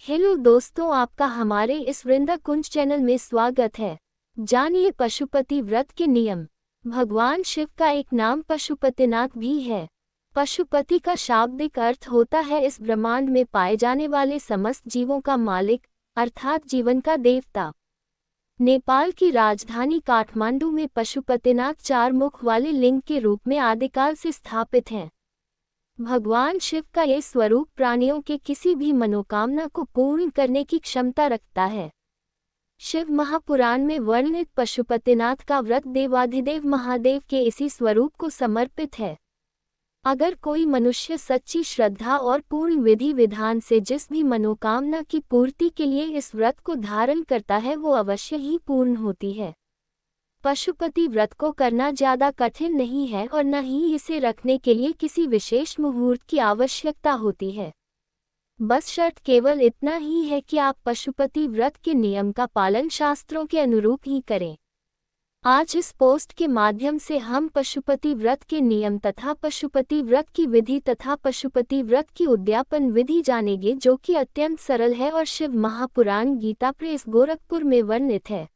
Hello दोस्तों, आपका हमारे इस वृंदा कुंज चैनल में स्वागत है। जानिए पशुपति व्रत के नियम। भगवान शिव का एक नाम पशुपतिनाथ भी है। पशुपति का शाब्दिक अर्थ होता है इस ब्रह्मांड में पाए जाने वाले समस्त जीवों का मालिक, अर्थात जीवन का देवता। नेपाल की राजधानी काठमांडू में पशुपतिनाथ चार मुख वाले लिंग के रूप में आदिकाल से स्थापित हैं। भगवान शिव का ये स्वरूप प्राणियों के किसी भी मनोकामना को पूर्ण करने की क्षमता रखता है। शिव महापुराण में वर्णित पशुपतिनाथ का व्रत देवाधिदेव महादेव के इसी स्वरूप को समर्पित है। अगर कोई मनुष्य सच्ची श्रद्धा और पूर्ण विधि विधान से जिस भी मनोकामना की पूर्ति के लिए इस व्रत को धारण करता है वो अवश्य ही पूर्ण होती है। पशुपति व्रत को करना ज्यादा कठिन नहीं है और न ही इसे रखने के लिए किसी विशेष मुहूर्त की आवश्यकता होती है। बस शर्त केवल इतना ही है कि आप पशुपति व्रत के नियम का पालन शास्त्रों के अनुरूप ही करें। आज इस पोस्ट के माध्यम से हम पशुपति व्रत के नियम तथा पशुपति व्रत की विधि तथा पशुपति व्रत की उद्यापन विधि जानेंगे, जो कि अत्यंत सरल है और शिव महापुराण गीता प्रेस गोरखपुर में वर्णित है।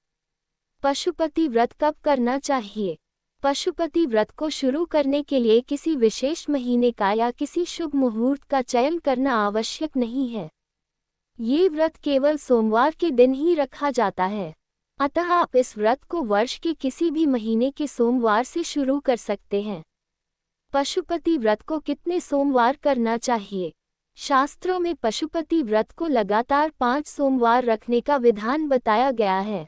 पशुपति व्रत कब करना चाहिए? पशुपति व्रत को शुरू करने के लिए किसी विशेष महीने का या किसी शुभ मुहूर्त का चयन करना आवश्यक नहीं है। ये व्रत केवल सोमवार के दिन ही रखा जाता है, अतः आप इस व्रत को वर्ष के किसी भी महीने के सोमवार से शुरू कर सकते हैं। पशुपति व्रत को कितने सोमवार करना चाहिए? शास्त्रों में पशुपति व्रत को लगातार 5 सोमवार रखने का विधान बताया गया है।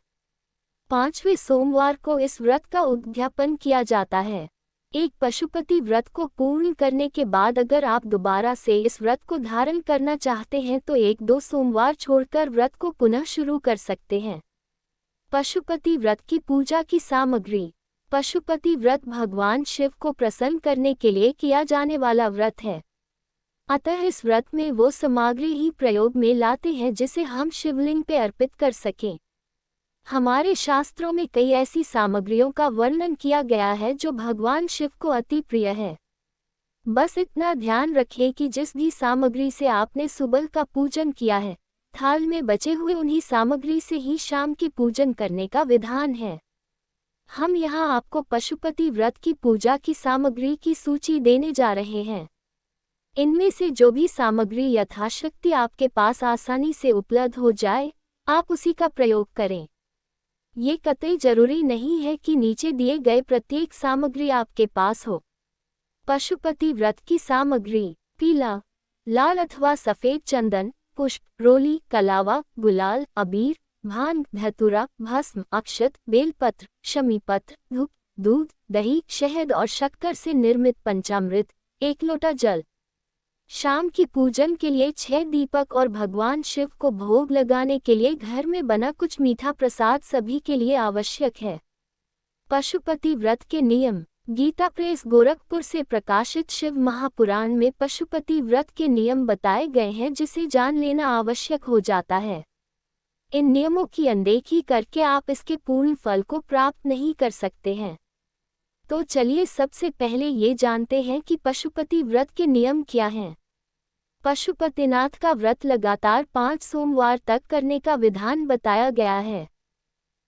5वें सोमवार को इस व्रत का उद्यापन किया जाता है। एक पशुपति व्रत को पूर्ण करने के बाद अगर आप दोबारा से इस व्रत को धारण करना चाहते हैं तो 1-2 सोमवार छोड़कर व्रत को पुनः शुरू कर सकते हैं। पशुपति व्रत की पूजा की सामग्री। पशुपति व्रत भगवान शिव को प्रसन्न करने के लिए किया जाने वाला व्रत है, अतः इस व्रत में वो सामग्री ही प्रयोग में लाते हैं जिसे हम शिवलिंग पे अर्पित कर सकें। हमारे शास्त्रों में कई ऐसी सामग्रियों का वर्णन किया गया है जो भगवान शिव को अति प्रिय है। बस इतना ध्यान रखें कि जिस भी सामग्री से आपने सुबह का पूजन किया है, थाल में बचे हुए उन्हीं सामग्री से ही शाम की पूजन करने का विधान है। हम यहाँ आपको पशुपति व्रत की पूजा की सामग्री की सूची देने जा रहे हैं। इनमें से जो भी सामग्री यथाशक्ति आपके पास आसानी से उपलब्ध हो जाए, आप उसी का प्रयोग करें। ये कतई जरूरी नहीं है कि नीचे दिए गए प्रत्येक सामग्री आपके पास हो। पशुपति व्रत की सामग्री: पीला, लाल अथवा सफेद चंदन, पुष्प, रोली, कलावा, गुलाल, अबीर, भांग, धतूरा, भस्म, अक्षत, बेलपत्र, शमीपत्र, धूप, दूध, दही, शहद और शक्कर से निर्मित पंचामृत, 1 लोटा जल। शाम की पूजन के लिए 6 दीपक और भगवान शिव को भोग लगाने के लिए घर में बना कुछ मीठा प्रसाद सभी के लिए आवश्यक है। पशुपति व्रत के नियम। गीता प्रेस गोरखपुर से प्रकाशित शिव महापुराण में पशुपति व्रत के नियम बताए गए हैं, जिसे जान लेना आवश्यक हो जाता है। इन नियमों की अनदेखी करके आप इसके पूर्ण फल को प्राप्त नहीं कर सकते हैं। तो चलिए सबसे पहले ये जानते हैं कि पशुपति व्रत के नियम क्या हैं। पशुपतिनाथ का व्रत लगातार 5 सोमवार तक करने का विधान बताया गया है।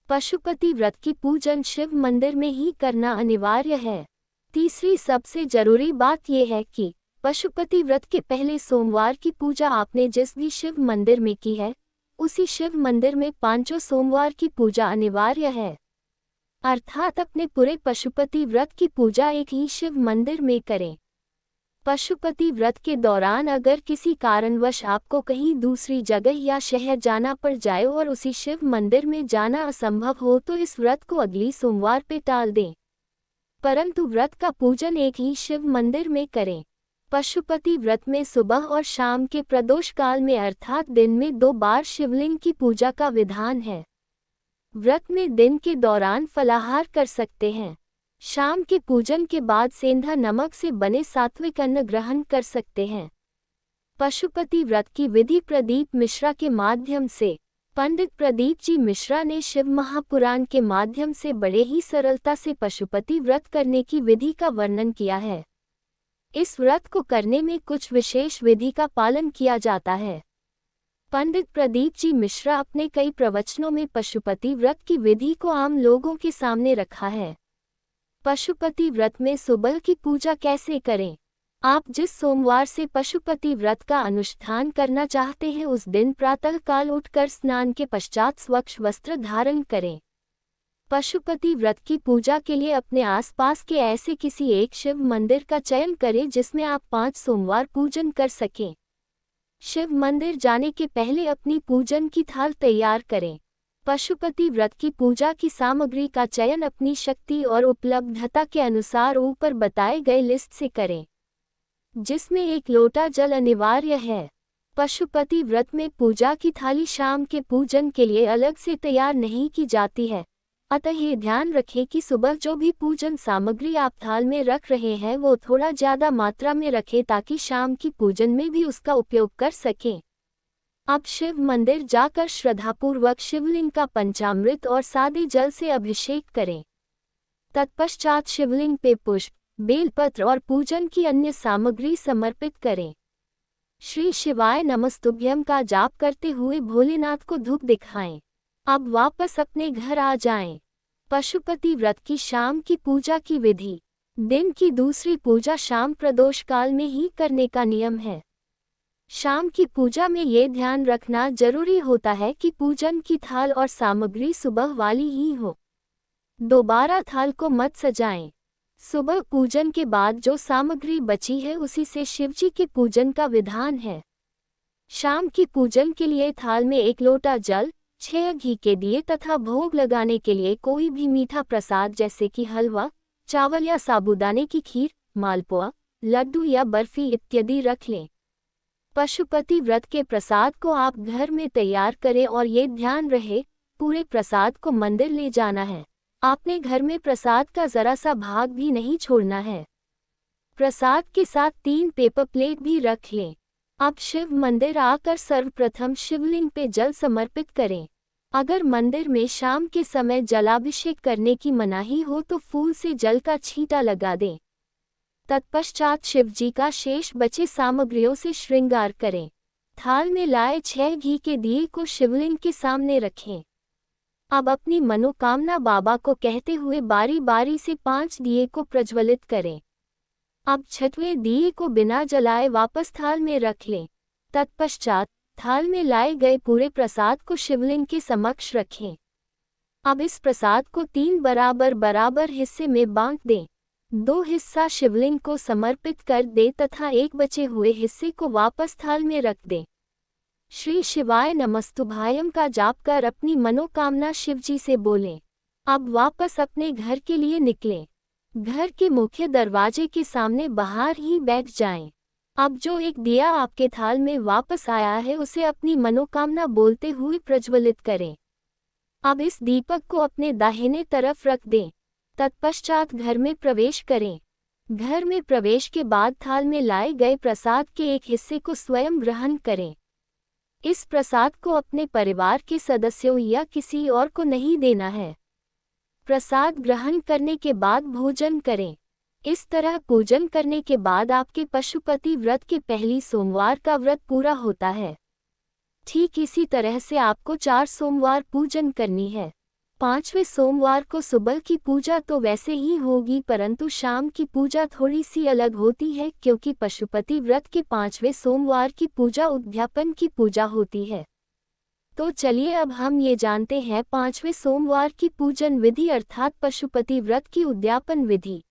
पशुपति व्रत की पूजन शिव मंदिर में ही करना अनिवार्य है। तीसरी सबसे जरूरी बात यह है कि पशुपति व्रत के पहले सोमवार की पूजा आपने जिस भी शिव मंदिर में की है, उसी शिव मंदिर में 5 सोमवार की पूजा अनिवार्य है। अर्थात अपने पूरे पशुपति व्रत की पूजा एक ही शिव मंदिर में करें। पशुपति व्रत के दौरान अगर किसी कारणवश आपको कहीं दूसरी जगह या शहर जाना पड़ जाए और उसी शिव मंदिर में जाना असंभव हो तो इस व्रत को अगली सोमवार पे टाल दें, परंतु व्रत का पूजन एक ही शिव मंदिर में करें। पशुपति व्रत में सुबह और शाम के प्रदोष काल में अर्थात दिन में 2 बार शिवलिंग की पूजा का विधान है। व्रत में दिन के दौरान फलाहार कर सकते हैं। शाम के पूजन के बाद सेंधा नमक से बने सात्विक अन्न ग्रहण कर सकते हैं। पशुपति व्रत की विधि प्रदीप मिश्रा के माध्यम से। पंडित प्रदीप जी मिश्रा ने शिव महापुराण के माध्यम से बड़े ही सरलता से पशुपति व्रत करने की विधि का वर्णन किया है। इस व्रत को करने में कुछ विशेष विधि का पालन किया जाता है। पंडित प्रदीप जी मिश्रा अपने कई प्रवचनों में पशुपति व्रत की विधि को आम लोगों के सामने रखा है। पशुपति व्रत में सुबह की पूजा कैसे करें? आप जिस सोमवार से पशुपति व्रत का अनुष्ठान करना चाहते हैं उस दिन प्रातःकाल उठकर स्नान के पश्चात स्वच्छ वस्त्र धारण करें। पशुपति व्रत की पूजा के लिए अपने आसपास के ऐसे किसी एक शिव मंदिर का चयन करें जिसमें आप 5 सोमवार पूजन कर सकें। शिव मंदिर जाने के पहले अपनी पूजन की थाल तैयार करें। पशुपति व्रत की पूजा की सामग्री का चयन अपनी शक्ति और उपलब्धता के अनुसार ऊपर बताए गए लिस्ट से करें, जिसमें 1 लोटा जल अनिवार्य है। पशुपति व्रत में पूजा की थाली शाम के पूजन के लिए अलग से तैयार नहीं की जाती है, अतः ये ध्यान रखें कि सुबह जो भी पूजन सामग्री आप थाल में रख रहे हैं वो थोड़ा ज़्यादा मात्रा में रखें ताकि शाम की पूजन में भी उसका उपयोग कर सकें। अब शिव मंदिर जाकर श्रद्धापूर्वक शिवलिंग का पंचामृत और सादे जल से अभिषेक करें। तत्पश्चात शिवलिंग पे पुष्प, बेलपत्र और पूजन की अन्य सामग्री समर्पित करें। श्री शिवाय नमस्तुभ्यम का जाप करते हुए भोलेनाथ को धूप दिखाएं। अब वापस अपने घर आ जाएं। पशुपति व्रत की शाम की पूजा की विधि। दिन की दूसरी पूजा शाम प्रदोष काल में ही करने का नियम है। शाम की पूजा में ये ध्यान रखना जरूरी होता है कि पूजन की थाल और सामग्री सुबह वाली ही हो। दोबारा थाल को मत सजाएं। सुबह पूजन के बाद जो सामग्री बची है उसी से शिवजी के पूजन का विधान है। शाम की पूजन के लिए थाल में 1 लोटा जल, 6 घी के दिए तथा भोग लगाने के लिए कोई भी मीठा प्रसाद जैसे कि हलवा, चावल या साबूदाने की खीर, मालपुआ, लड्डू या बर्फी इत्यादि रख लें। पशुपति व्रत के प्रसाद को आप घर में तैयार करें और ये ध्यान रहे पूरे प्रसाद को मंदिर ले जाना है। आपने घर में प्रसाद का जरा सा भाग भी नहीं छोड़ना है। प्रसाद के साथ 3 पेपर प्लेट भी रख लें। अब शिव मंदिर आकर सर्वप्रथम शिवलिंग पे जल समर्पित करें। अगर मंदिर में शाम के समय जलाभिषेक करने की मनाही हो तो फूल से जल का छींटा लगा दें। तत्पश्चात शिवजी का शेष बचे सामग्रियों से श्रृंगार करें। थाल में लाए 6 घी के दिए को शिवलिंग के सामने रखें। अब अपनी मनोकामना बाबा को कहते हुए बारी बारी से 5 दिए को प्रज्वलित करें। अब 6वें दिए को बिना जलाए वापस थाल में रख लें। तत्पश्चात थाल में लाए गए पूरे प्रसाद को शिवलिंग के समक्ष रखें। अब इस प्रसाद को 3 बराबर हिस्से में बांट दें। 2 हिस्सा शिवलिंग को समर्पित कर दें तथा एक बचे हुए हिस्से को वापस थाल में रख दें। श्री शिवाय नमस्तुभ्यम का जाप कर अपनी मनोकामना शिवजी से बोलें। अब वापस अपने घर के लिए निकलें। घर के मुख्य दरवाजे के सामने बाहर ही बैठ जाएं। अब जो एक दिया आपके थाल में वापस आया है उसे अपनी मनोकामना बोलते हुए प्रज्वलित करें। अब इस दीपक को अपने दाहिने तरफ रख दें। तत्पश्चात घर में प्रवेश करें। घर में प्रवेश के बाद थाल में लाए गए प्रसाद के एक हिस्से को स्वयं ग्रहण करें। इस प्रसाद को अपने परिवार के सदस्यों या किसी और को नहीं देना है। प्रसाद ग्रहण करने के बाद भोजन करें। इस तरह पूजन करने के बाद आपके पशुपति व्रत के पहली सोमवार का व्रत पूरा होता है। ठीक इसी तरह से आपको 4 सोमवार पूजन करनी है। 5वें सोमवार को सुबह की पूजा तो वैसे ही होगी परंतु शाम की पूजा थोड़ी सी अलग होती है क्योंकि पशुपति व्रत के 5वें सोमवार की पूजा उद्यापन की पूजा होती है। तो चलिए अब हम ये जानते हैं 5वें सोमवार की पूजन विधि अर्थात पशुपति व्रत की उद्यापन विधि।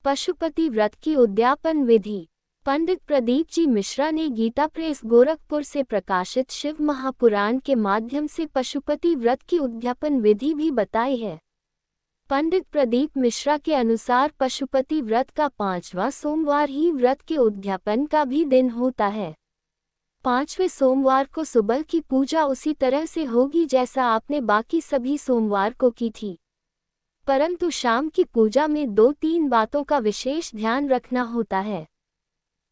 पशुपति व्रत की उद्यापन विधि। पंडित प्रदीप जी मिश्रा ने गीता प्रेस गोरखपुर से प्रकाशित शिव महापुराण के माध्यम से पशुपति व्रत की उद्यापन विधि भी बताई है। पंडित प्रदीप मिश्रा के अनुसार पशुपति व्रत का 5वां सोमवार ही व्रत के उद्यापन का भी दिन होता है। 5वें सोमवार को सुबह की पूजा उसी तरह से होगी जैसा आपने बाकी सभी सोमवार को की थी, परंतु शाम की पूजा में 2-3 बातों का विशेष ध्यान रखना होता है।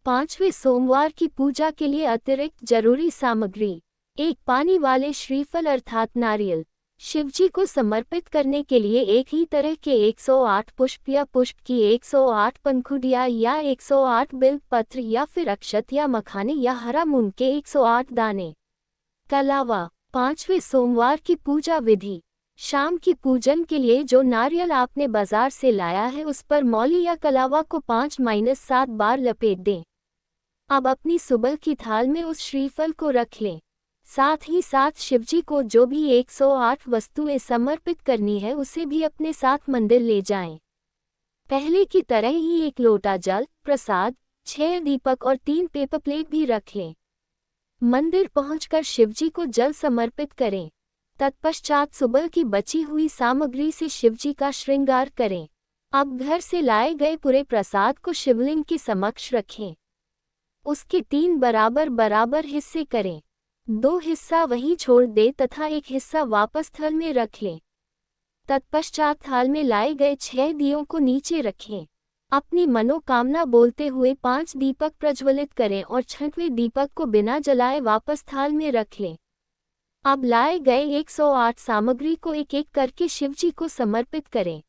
5वें सोमवार की पूजा के लिए अतिरिक्त जरूरी सामग्री: 1 पानी वाले श्रीफल अर्थात नारियल। शिवजी को समर्पित करने के लिए एक ही तरह के 108 पुष्प या पुष्प की 108 पंखुड़ियाँ या 108 बिल्व पत्र या फिर अक्षत या मखाने या हरा मूंग के 108 दाने। कलावा। 5वें सोमवार की पूजा विधि। शाम की पूजन के लिए जो नारियल आपने बाजार से लाया है उस पर मौली या कलावा को 5-7 बार लपेट दें। अब अपनी सुबह की थाल में उस श्रीफल को रख लें। साथ ही साथ शिवजी को जो भी 108 वस्तुएं समर्पित करनी है उसे भी अपने साथ मंदिर ले जाएं। पहले की तरह ही 1 लोटा जल, प्रसाद, 6 दीपक और 3 पेपर प्लेट भी रख लें। मंदिर पहुंचकर शिवजी को जल समर्पित करें। तत्पश्चात सुबह की बची हुई सामग्री से शिवजी का श्रृंगार करें। अब घर से लाए गए पूरे प्रसाद को शिवलिंग के समक्ष रखें। उसके 3 बराबर हिस्से करें। 2 हिस्सा वहीं छोड़ दे तथा 1 हिस्सा वापस थाल में रख लें। तत्पश्चात थाल में लाए गए 6 दियों को नीचे रखें। अपनी मनोकामना बोलते हुए 5 दीपक प्रज्वलित करें और 6वें दीपक को बिना जलाए वापस थाल में रख लें। अब लाए गए 108 सामग्री को एक एक करके शिवजी को समर्पित करें।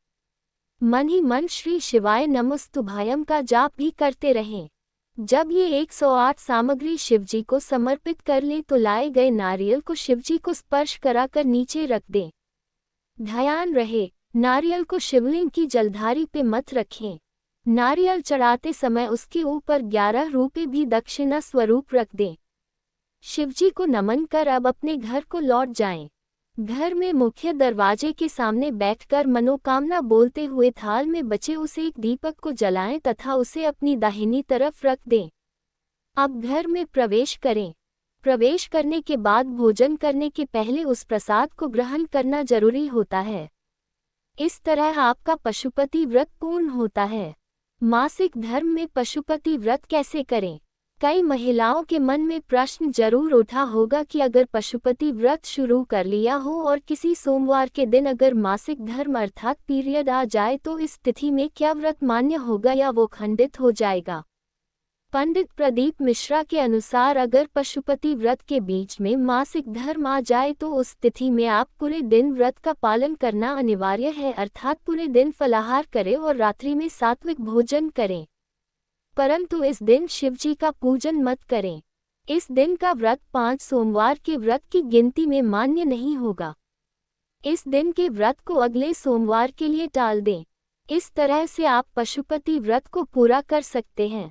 मन ही मन श्री शिवाय नमस्तुभ्यं का जाप भी करते रहें। जब ये 108 सामग्री शिवजी को समर्पित कर लें तो लाए गए नारियल को शिवजी को स्पर्श कराकर नीचे रख दें। ध्यान रहे, नारियल को शिवलिंग की जलधारी पे मत रखें। नारियल चढ़ाते समय उसके ऊपर 11 रुपये भी दक्षिणा स्वरूप रख दें। शिवजी को नमन कर अब अपने घर को लौट जाएं। घर में मुख्य दरवाजे के सामने बैठकर मनोकामना बोलते हुए थाल में बचे उस 1 दीपक को जलाएं तथा उसे अपनी दाहिनी तरफ रख दें। अब घर में प्रवेश करें। प्रवेश करने के बाद भोजन करने के पहले उस प्रसाद को ग्रहण करना जरूरी होता है। इस तरह आपका पशुपति व्रत पूर्ण होता है। मासिक धर्म में पशुपति व्रत कैसे करें? कई महिलाओं के मन में प्रश्न जरूर उठा होगा कि अगर पशुपति व्रत शुरू कर लिया हो और किसी सोमवार के दिन अगर मासिक धर्म अर्थात पीरियड आ जाए तो इस तिथि में क्या व्रत मान्य होगा या वो खंडित हो जाएगा। पंडित प्रदीप मिश्रा के अनुसार अगर पशुपति व्रत के बीच में मासिक धर्म आ जाए तो उस तिथि में आप पूरे दिन व्रत का पालन करना अनिवार्य है, अर्थात पूरे दिन फलाहार करें और रात्रि में सात्विक भोजन करें। परंतु इस दिन शिवजी का पूजन मत करें। इस दिन का व्रत 5 सोमवार के व्रत की गिनती में मान्य नहीं होगा। इस दिन के व्रत को अगले सोमवार के लिए टाल दें। इस तरह से आप पशुपति व्रत को पूरा कर सकते हैं।